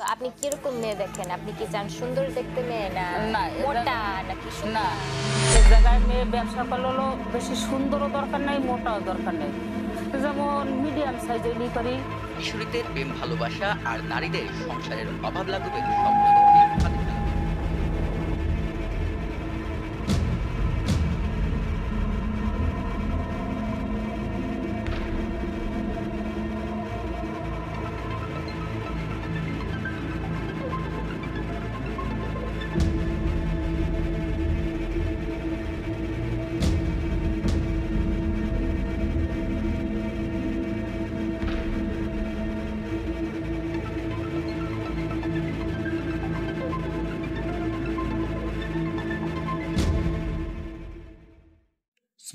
তো আপনি কিরকম মেয়ে দেখেন? আপনি কি চান সুন্দর দেখতে মেয়ে না মোটা নাকি না, এই জায়গায় মেয়ে ব্যবসা করলে হলো বেশি সুন্দরও দরকার নাই, মোটাও দরকার নেই, যেমন মিডিয়াম সাইজের নিয়ে করি। কিশোরীদের প্রেম ভালোবাসা আর নারীদের সংসারের অভাব লাঘবে স্বপ্নদর্শী হাতে ফেলা।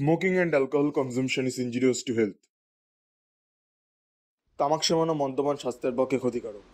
Smoking and alcohol consumption is injurious to health. তামাক সেবন ও মদ্যপান স্বাস্থ্যের পক্ষে ক্ষতিকারক।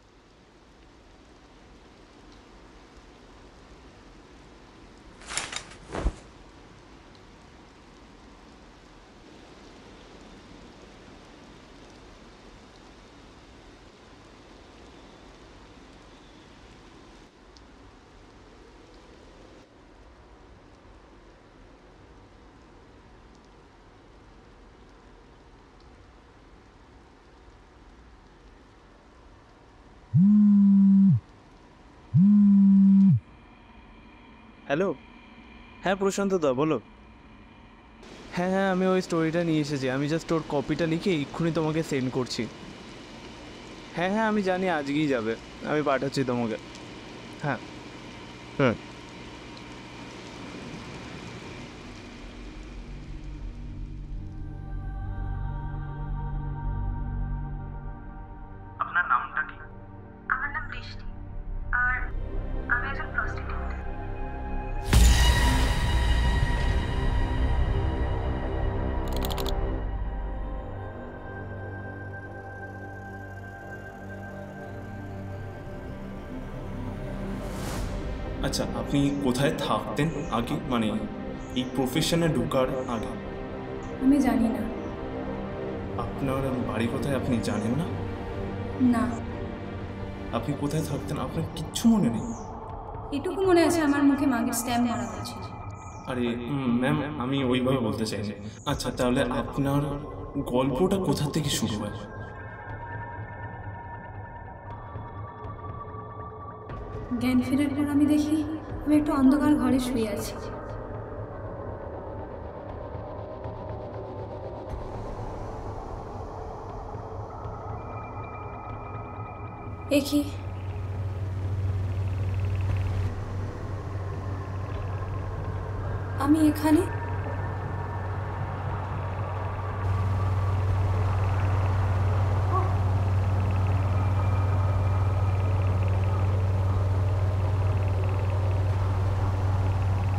হ্যালো, হ্যাঁ প্রশান্ত দা বলো। হ্যাঁ হ্যাঁ, আমি ওই স্টোরিটা নিয়ে এসেছি, আমি জাস্ট ওর কপিটা লিখে এক্ষুনি তোমাকে সেন্ড করছি। হ্যাঁ হ্যাঁ, আমি জানি আজকেই যাবে, আমি পাঠাচ্ছি তোমাকে। হ্যাঁ হ্যাঁ। আপনার নামটা কি? আমার নাম বৃষ্টি, আর আমি একজন প্রস্টিটিউট। আচ্ছা, আপনি কোথায় থাকতেন আগে, মানে এই প্রফেশনে ঢোকার আগে? আমি জানি না। আপনার বাড়ি কোথায় আপনি জানেন না? না। আপনি কোথায় থাকতেন আপনার কিচ্ছু মনে নেই? এটুকু মনে আছে আমার মুখে মাগের স্ট্যাম্প মারা হয়েছিল। আরে ম্যাম, আমি ওইভাবে বলতে চাইনি। আচ্ছা, তাহলে আপনার গল্পটা কোথা থেকে শুরু হয়? জ্ঞান ফেরার পর আমি দেখি আমি একটা অন্ধকার ঘরে শুয়ে আছি। দেখি আমি এখানে।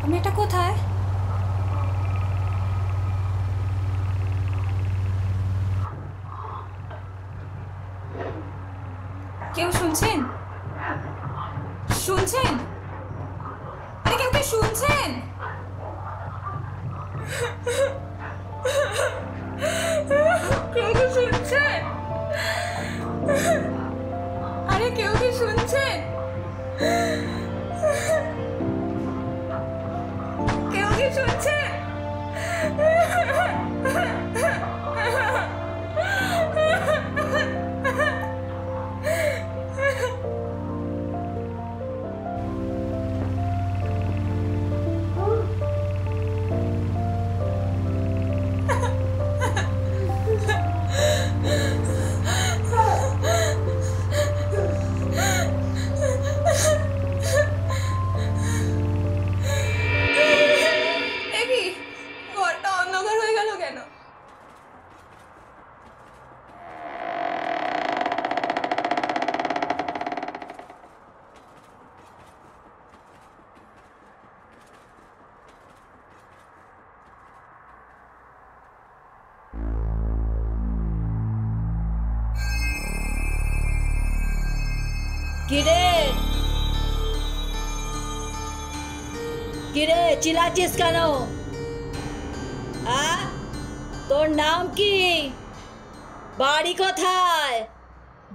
আমি এটা কোথায়? কেউ শুনছেন? শুনছেন? আরে কেউ কি শুনছেন? কেউ কি শুনছেন? আরে কেউ কি শুনছেন? কেউ কি শুনছেন? কিরে কিরে চিল্লাচ্ছিস কেন? তোর নাম কি? বাড়ি কোথায়?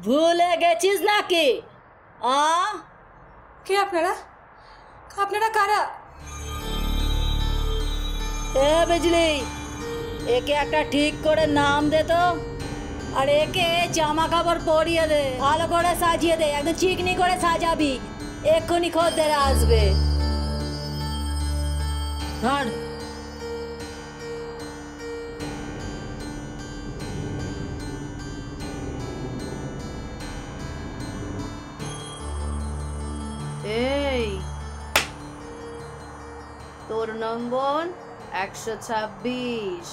ভুলে গেছিস নাকি? কে আপনারা? আপনারা কারা? এ বিজলি, একে একটা ঠিক করে নাম দে তো, আর একে জামা কাপড় পরিয়ে দে, ভালো করে সাজিয়ে দে, একদম চিকনি করে সাজাবি, এক্ষুনি খদ্দের আসবে। ধর। এই তোর নম্বর 126,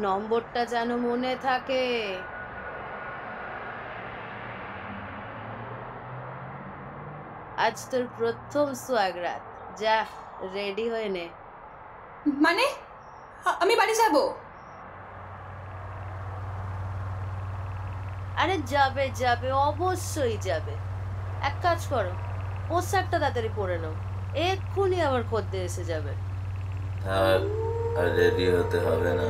নম্বরটা যেন মনে থাকে। আজ তোর প্রথম সোয়াগরাত, যা রেডি হয়ে নে। মানে আমি বাড়ি যাব? আরে যাবে যাবে, অবশ্যই যাবে। এক কাজ করো, পোশাকটা তাড়াতাড়ি পরে নাও, এক্ষুনি আবার খদ্দের এসে যাবে। আর রেডি হতে হবে না,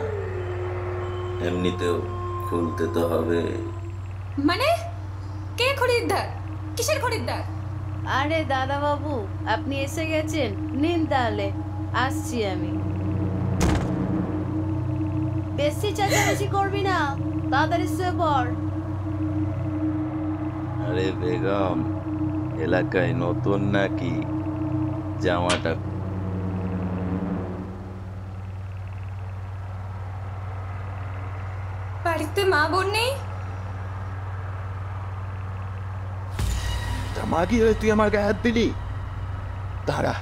এমনিতেও খুলতে তো হবে। মানে কে খরিদ্দার? কিসের খরিদ্দার? আরে দাদা বাবু, আপনি এসে গেছেন, নিন তাহলে, আসছি আমি। বেশি চেঁচামেচি করবি না, তাড়াতাড়ি শুয়ে পড়। আরে বেগম, এলাকায় নতুন নাকি? জামাটা বাড়িতে মা বোন নেই? মাগি হয়ে তুই আমার গায়ে হাত দিলি? দাঁড়া।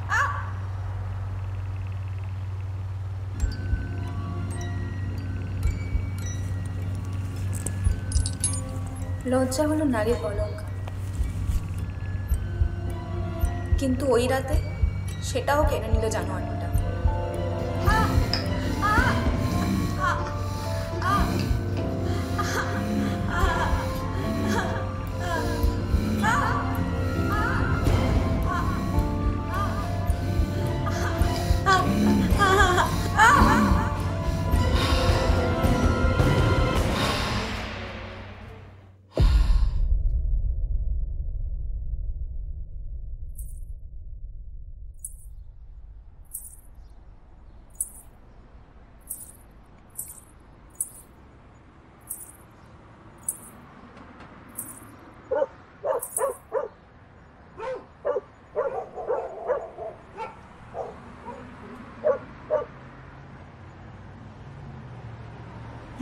লজ্জা হলো নারীর কলঙ্ক, কিন্তু ওই রাতে সেটাও কেড়ে নিল জানোয়ারটা।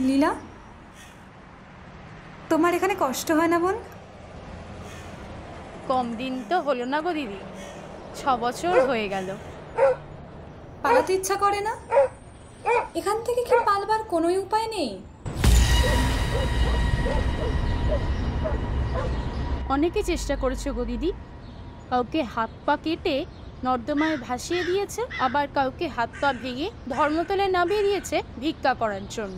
লীলা, তোমার এখানে কষ্ট হয় না বোন? কম দিন তো হলো না গো দিদি, 6 বছর হয়ে গেল। পালাতে ইচ্ছা করে না? এখান থেকে কি পালবার কোনো উপায় নেই? অনেকে চেষ্টা করেছে গো দিদি, কাউকে হাত পা কেটে নর্দমায় ভাসিয়ে দিয়েছে, আবার কাউকে হাত পা ভেঙে ধর্মতলায় নামিয়ে দিয়েছে ভিক্ষা করার জন্য।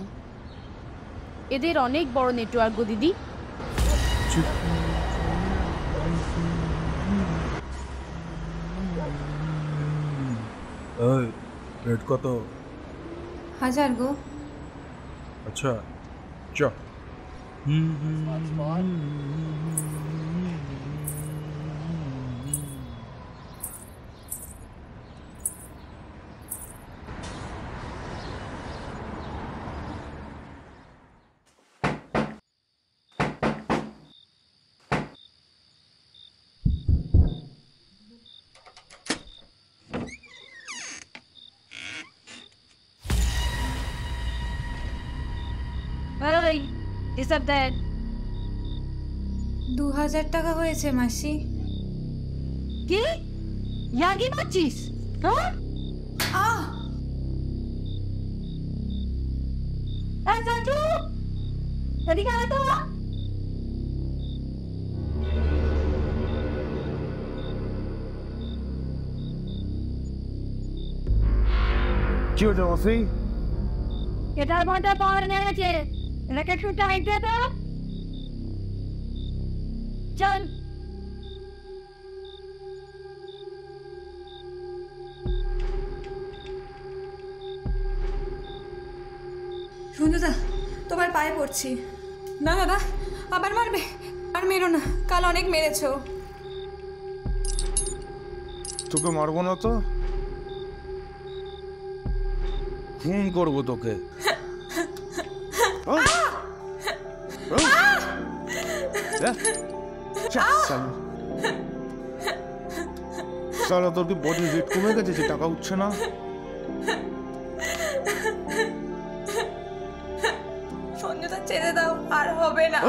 এদের অনেক বড় নেটওয়ার্ক গো দিদি। রেট কত? 1000 গো। আচ্ছা চ। এসব দেন। 2000 টাকা হয়েছে মাসি। কি ইয়াগি মারছিস? এদিকে আয় তো। কি হয়েছে মাসি? এটার মধ্যে পাওয়ার নেমেছে, এটাকে একটু টাইট দে তো। চল। সুন্দরদা, তোমার পায়ে পড়ছি। না দাদা, আবার মারবে। আর মেরো না, কাল অনেক মেরেছো। তোকে মারবো না তো, খুন করবো তোকে। সালা তোর কি বডি ওয়েট কমে গেছে যে টাকা উঠছে না? সঞ্জুদা ছেড়ে দাও, আর হবে না।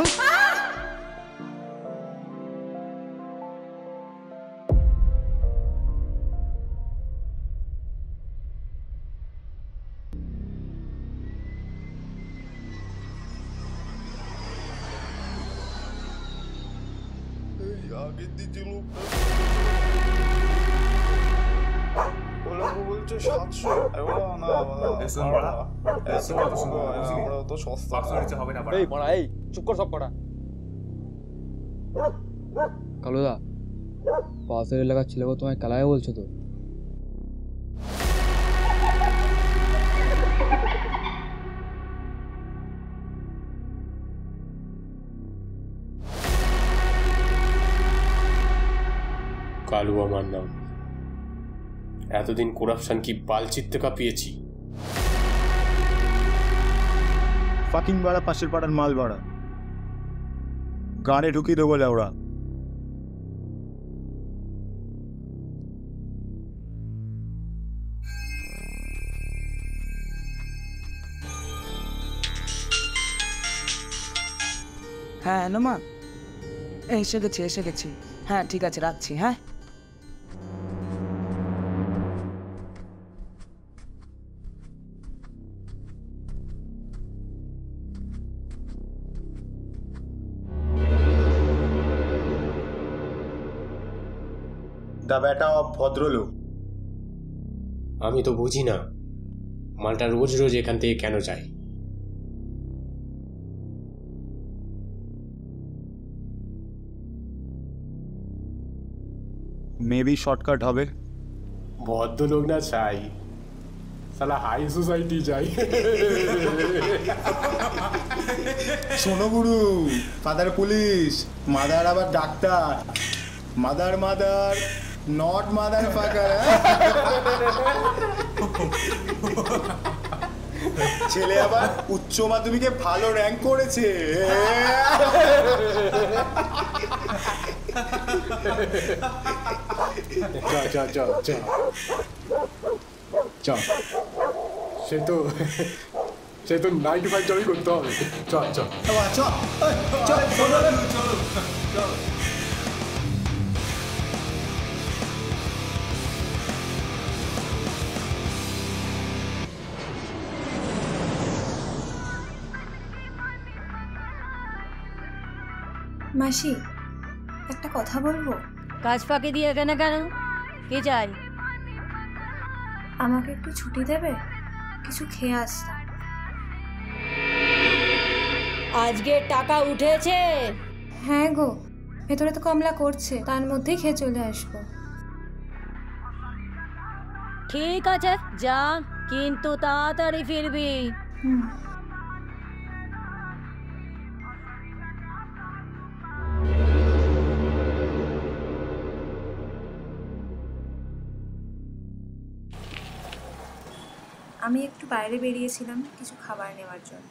আগের দিতে লোকটা বলছে 700। আমরা তো সস্তা হবে না। এই পড়া, এই চুপ কর সব পড়া। কালুদা, পাশের এলাকার ছেলেকে তোমায় কালায় বলছো তো? কালু আমার নাম। এতদিন করাপশন কি বালচিত্তে কাঁপিয়েছি। ফাকিং বাড়া, পাশের পাড়ার মাল বাড়া, গানে ঢুকিয়ে দেবো ওরা। হ্যাঁ নোমা, এসে গেছি। হ্যাঁ ঠিক আছে, রাখছি। হ্যাঁ দা বেটা ভদ্রলোক। আমি তো বুঝি না মালটা রোজ রোজ এখান থেকে কেন যায়। মেবি শর্টকাট হবে। ভদ্রলোক না চাই, সালা হাই সোসাইটি চাই। শোনো গুরু, ফাদার পুলিশ, মাদার আবার ডাক্তার, মাদার নট মাদার ফাকার। ছেলে আবার উচ্চ মাধ্যমিকে ভালো র্যাঙ্ক করেছে। সে তো 95 জবই করতে হবে। মাসি, একটা কথা বলবো? কাজ ফাঁকি দিয়ে এখানে কেন? কি চাই? আমাকে একটু ছুটি দেবে? কিছু খেয়ে আসতাম। আজকে টাকা উঠেছে? হ্যাঁ গো, ভেতরে তো কমলা করছে, তার মধ্যেই খেয়ে চলে আসবো। ঠিক আছে যা, কিন্তু তাড়াতাড়ি ফিরবি। আমি একটু বাইরে বেরিয়েছিলাম কিছু খাবার নেওয়ার জন্য।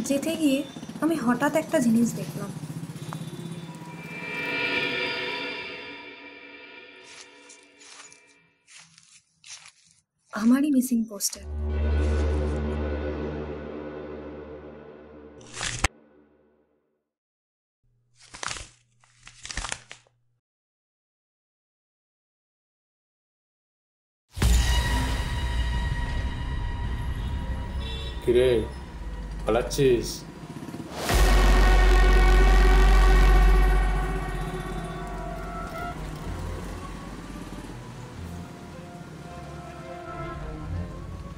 যেতে গিয়ে আমি হঠাৎ একটা জিনিস দেখলাম। আমারই মিসিং পোস্টার। কিরে পালাচ্ছিস?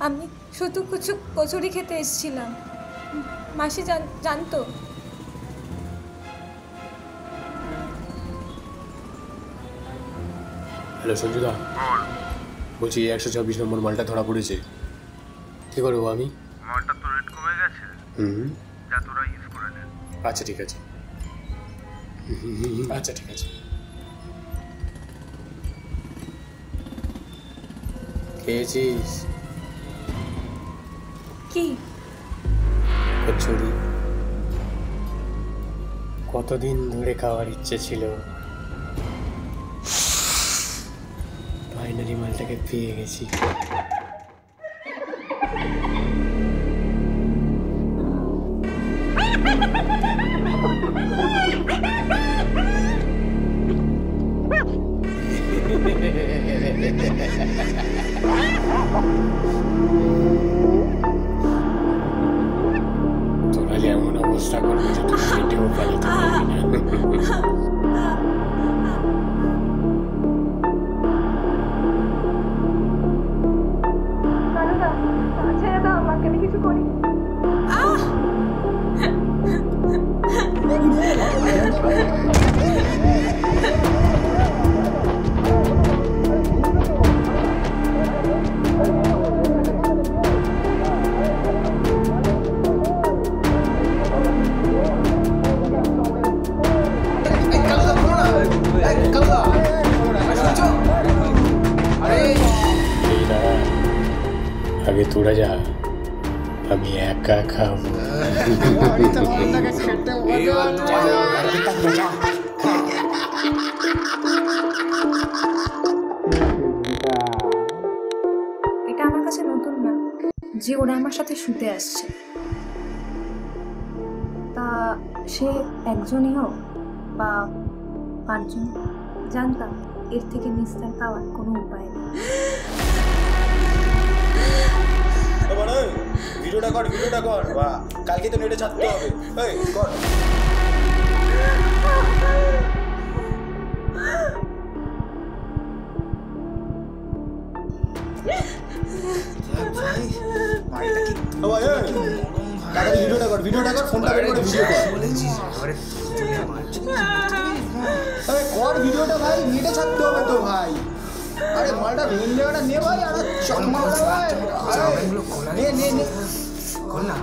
আমি শুধু কিছু কচুরি খেতে এসেছিলাম। মাসি জানতো? হ্যালো সঞ্জুদা, বলছি 126 নম্বর মালটা ধরা পড়েছে। কি করবো আমি? মালটা তো রেট কমে গেছে, যা তোরা ইউজ করে নে। আচ্ছা ঠিক আছে, আচ্ছা ঠিক আছে। খেয়েছিস? কি? কচুরি। কতদিন ধরে খাওয়ার ইচ্ছে ছিল, ফাইনালি মালটাকে পেয়ে গেছি। তোরা যেমন অবস্থা করবে যে তুই সেটাও পালাতে পারবি না। আগে তোরা যা, আমি একা খাবো। এটা আমার কাছে নতুন না যে ওরা আমার সাথে শুতে আসছে। তা সে একজনই হোক বা পাঁচজন, জানতাম এর থেকে নিস্তার পাওয়ার কোনো উপায় নেই। ভিডিওটা কর, বা কালকে তো নেটে ছাড়তে হবে। এই কর। ভিডিওটা কর, ফোনটা বের করে ভিডিও কর। কর ভিডিওটা ভাই, নেটে ছাড়তে হবে তো ভাই। আরে মালটা রিল লেওয়াটা নে ভাই, আরে চকমা ভাই, নে কর না।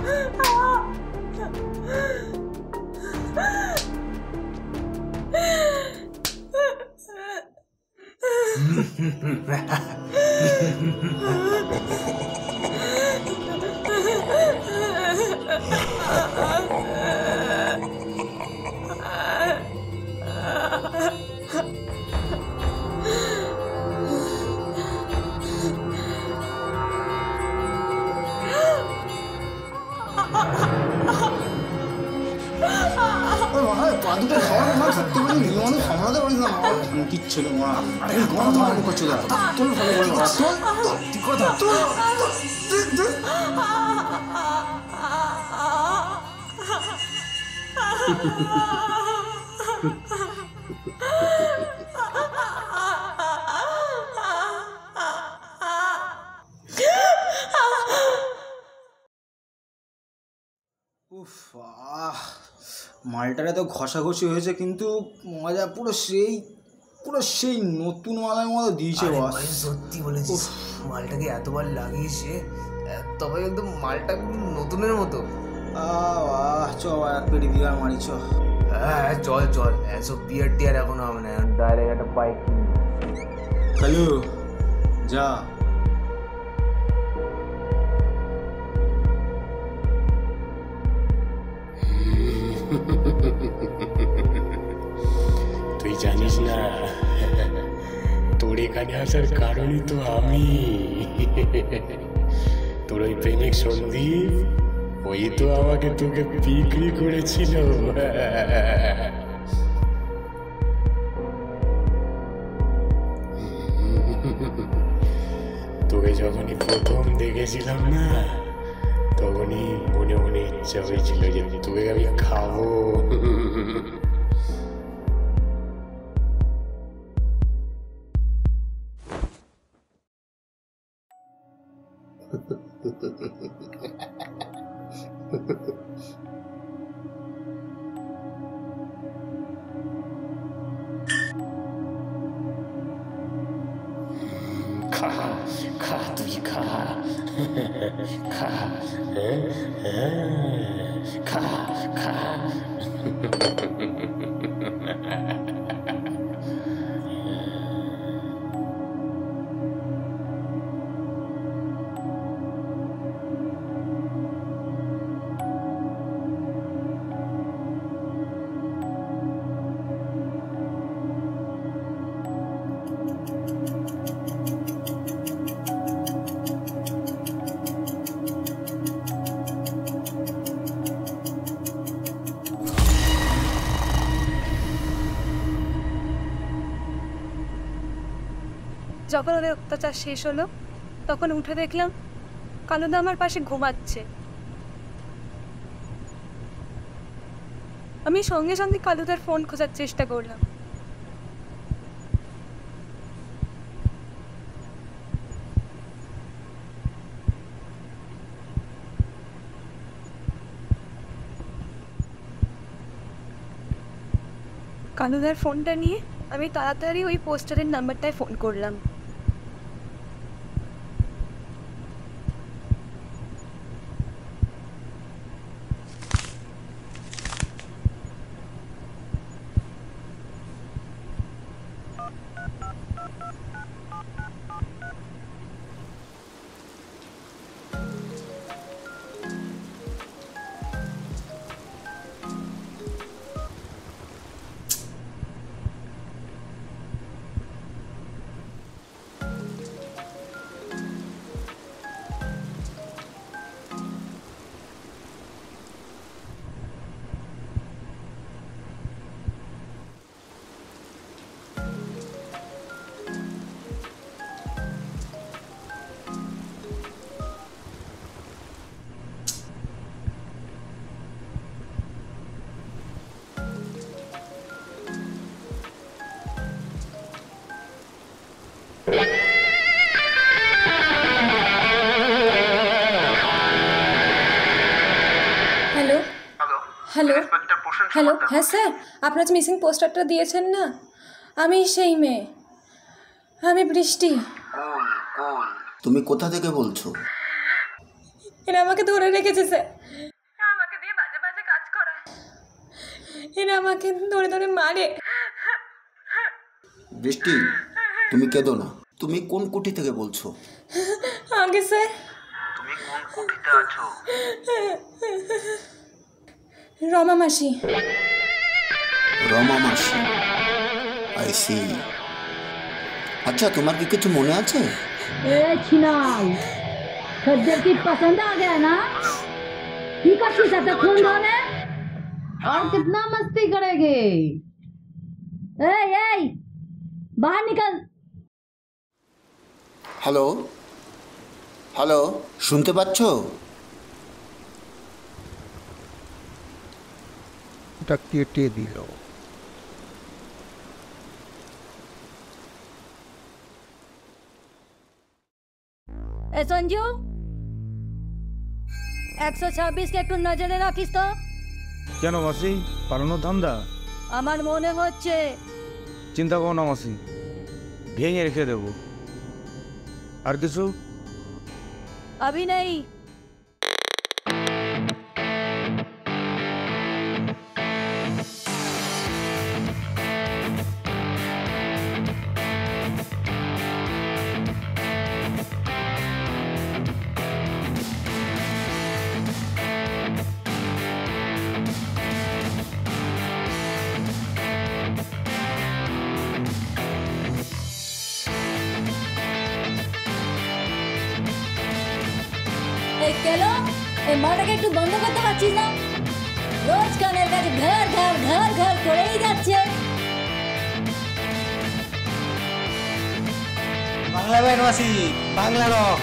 কিচ্ছু করছো মালটারে তো ঘষাঘষি হয়েছে, কিন্তু মজা পুরো সেই নতুন মালের মতো দিয়েছে বস। সত্যি বলেছিস, মালটাকে এতবার লাগিয়েছে, তবে একদম মালটা নতুনের মতো। চ এক পেটি বিয়ার মারি, চ। হ্যাঁ চল, এসব বিয়ার টিয়ার এখন হবে না, ডাইরেক্ট একটা বাইক কিনি। হ্যালো, যা। তুই জানিস না তোর এখানে আসার কারণই তো আমি। তোর ওই প্রেমিক সন্দীপ, ওই তো আমাকে তোকে বিক্রি করেছিল। তোকে যখনই প্রথম দেখেছিলাম না, তখনই মনে মনে ইচ্ছা হয়েছিল যে তোকে আমি খাবো। খা খা তুই খা খা খা খা যখন ওদের অত্যাচার শেষ হলো তখন উঠে দেখলাম কালুদা আমার পাশে ঘুমাচ্ছে। আমি সঙ্গে সঙ্গে কালুদার ফোন খোঁজার চেষ্টা করলাম। কালুদার ফোনটা নিয়ে আমি তাড়াতাড়ি ওই পোস্টারের নাম্বারটায় ফোন করলাম। হ্যালো হ্যালো হ্যালো, হ্যাঁ স্যার, আপনার যে মিসিং পোস্টারটা দিয়েছেন না, আমি সেই মেয়ে, আমি বৃষ্টি। তুমি কোথা থেকে বলছো? এরা আমাকে ধরে রেখেছে স্যার, আমাকে দিয়ে বাজে বাজে কাজ করায়, এরা আমাকে ধরে ধরে মারে। বৃষ্টি, তুমি কেঁদো না। তুমি কোন কুঠি থেকে বলছো? আগে স্যার। তুমি কোন কুঠিতে আছো? রমা মাসি। রমা মাসি, আই সি। अच्छा, तुम्हारे की कुछ मने আছে? ए छिनाल, खद्दर की पसंद आ गया ना? ठीक है, ठीक है, खून धोने और कितना मस्ती करेंगे? ए बाहर निकल। হ্যালো হ্যালো, শুনতে পাচ্ছো? এটা কেটে দিল। ए संजू, 126 के একটু নজরে রাখিস তো। কেন মাসি, পালানোর ধান্দা? আমার মনে হচ্ছে। চিন্তা করো না মাসি, ভেঙে রেখে দেবো। আর কিছু? अभी नहीं। কেলো, এই মাটাকে একটু বন্ধ করতে পারছিস না? রোজ কানের কাছে ঘর ঘর ঘর ঘর করেই যাচ্ছে। বাংলা ব্যান্ড মাসি, বাংলা রক।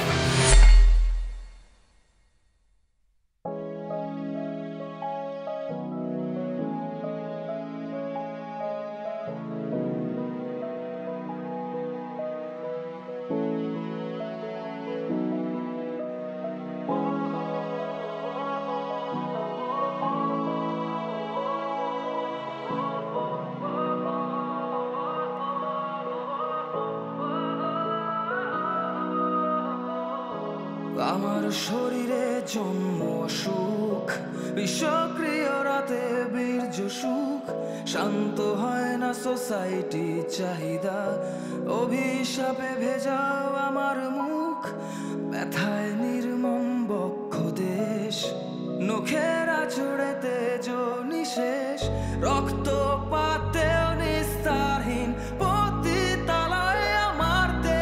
আমার শরীরে জন্ম সুখ, বিষক্রিয় রাতে বীর্য সুখ, শান্ত হয় না সোসাইটি চাহিদা, অভিশাপে ভেজাও আমার মুখ, ব্যথায় নির্মম বক্ষ দেশ, নখের আঁচড়েতে নিশেষ, রক্ত পাতেও নিস্তারহীন পতিতালয় আমার দেশ।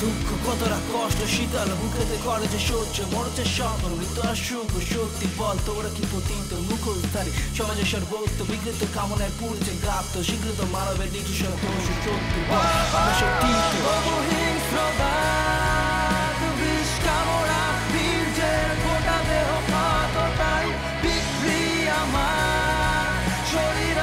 দুঃখ কতটা কষ্ট শীতল বুকেতে করে যে সহ্য মরছে স্বপ্ন মৃত্যু আর শুভ সত্যি বল তোরা কি পতিত মুখোশধারী সমাজে সর্বত্র বিকৃত কামনায় পুরছে গাপ্ত স্বীকৃত মানবের নির্দিষ্ট পশু শক্তি আমরা সত্যি বিষ কামনা বীর্যের গোটা দেহ কতটাই বিক্রি আমার শরীর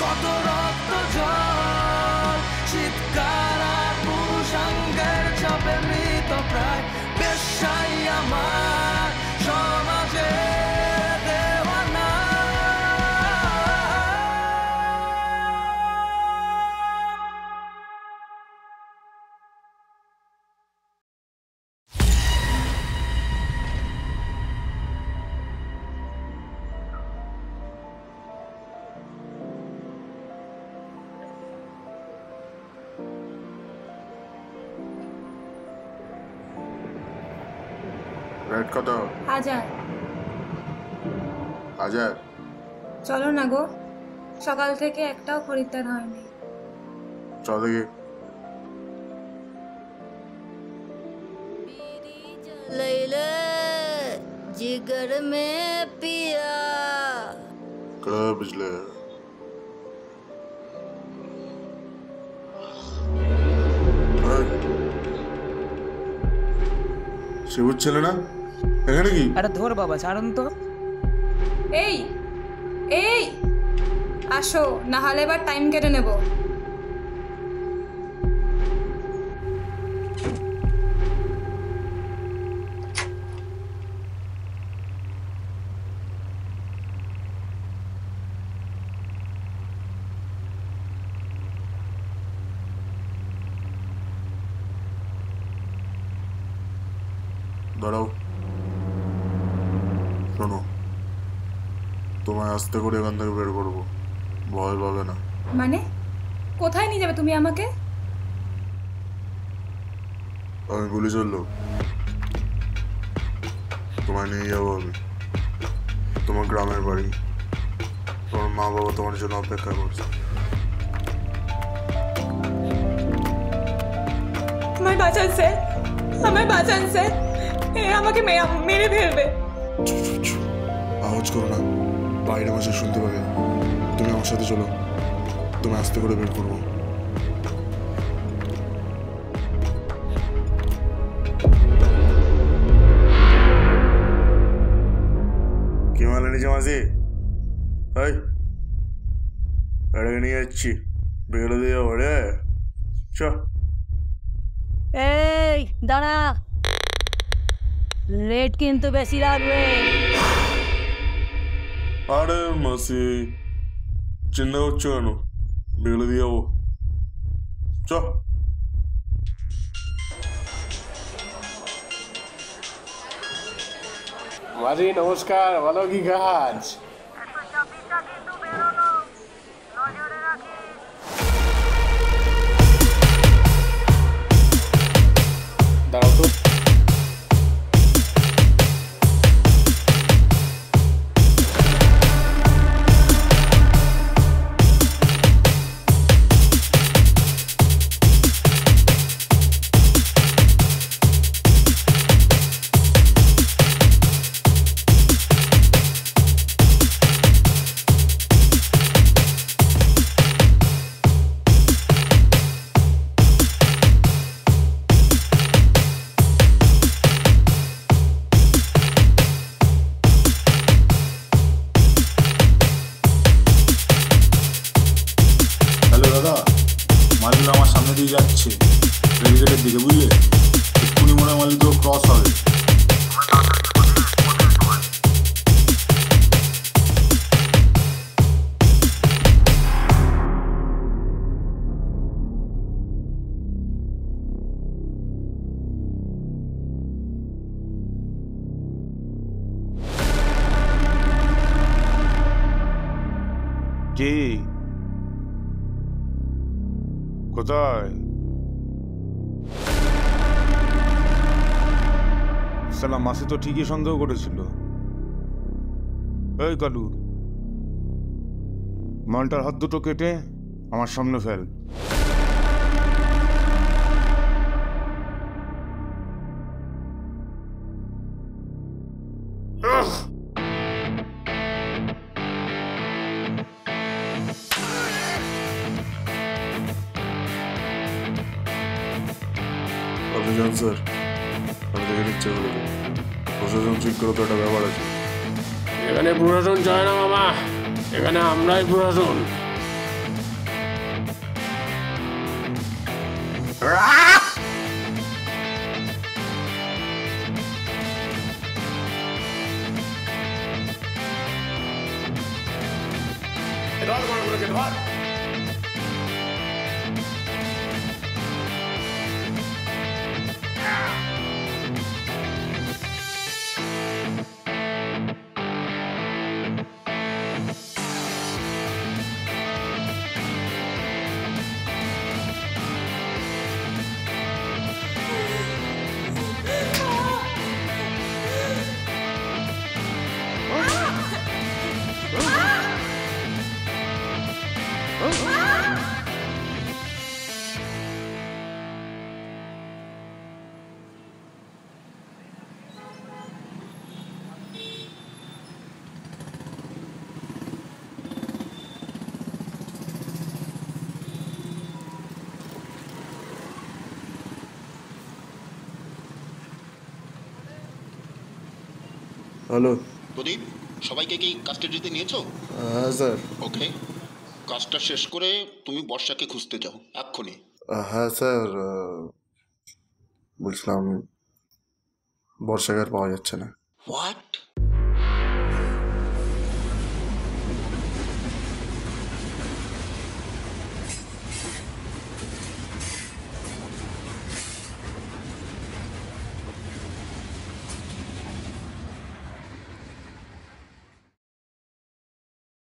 কত রক্ত জল চিৎকার পুরুষাঙ্গের চাপে মৃত প্রায় বেশ্যাই আমার সমাজে দেওয়ানা। রেট কত? 1000। চলো না গো, সকাল থেকে একটাও খরিদ্দার হয়নি। চল দেখি। लैले जिगर में पिया বুঝলে সে বুঝছিলে না এখানে কি? আরে ধর বাবা ছাড়ুন তো। এই এই আসো, না হলে এবার টাইম কেটে নেব। দাঁড়াও, শোনো, তোমায় আস্তে করে এখান থেকে বের করবো, ভয় পাবে না। মানে কোথায় নিয়ে যাবে তুমি আমাকে? আমি পুলিশের লোক, তোমায় নিয়ে যাবো আমি তোমার গ্রামের বাড়ি। তোমার মা বাবা তোমার জন্য অপেক্ষা করছে। আমায় বাঁচান স্যার, আমায় বাঁচান স্যার, এ আমাকে মেরে ফেলবে। আওয়াজ করো না, বাইরে বসে শুনতে পাবে। তুমি আমার সাথে চলো, তুমি আস্তে করে বের করবো। কি মালে নিচে মাসি? এটাকে নিয়ে যাচ্ছি, বেগুলো দিয়ে যাবো রে। চ এই দাঁড়া, রেট কিন্তু বেশি লাগবে। আরে মাসি চিন্তা করছো কেন? বেগুলো দিয়ে যাবো, চ। মাঝি নমস্কার, ভালো কি কাজ? দাঁড়াও তো। হ্যালো দাদা, মালগুলো আমার সামনে দিয়ে যাচ্ছে রেলগেটের দিকে, বুঝলে? এক্ষুনি মনে হয় মালগুলো ক্রস হবে। কে? কোথায়? সালাম, মাসি তো ঠিকই সন্দেহ করেছিল। এই কালু, মালটার হাত দুটো কেটে আমার সামনে ফেল। আপনি যান স্যার, আমি দেখে নিচ্ছে বলে দেবো। প্রশাসন ঠিক করে তো একটা ব্যাপার আছে। এখানে প্রশাসন চায় না মামা, এখানে আমরাই প্রশাসন। ধর হ্যালো। প্রদীপ, সবাইকে কি কাস্টাডিতে নিয়েছো? হ্যাঁ স্যার। ওকে, কাজটা শেষ করে তুমি বর্ষাকে খুঁজতে যাও এক্ষুনি। হ্যাঁ স্যার, বলছিলাম বর্ষাকে আর পাওয়া যাচ্ছে না। হোয়াট?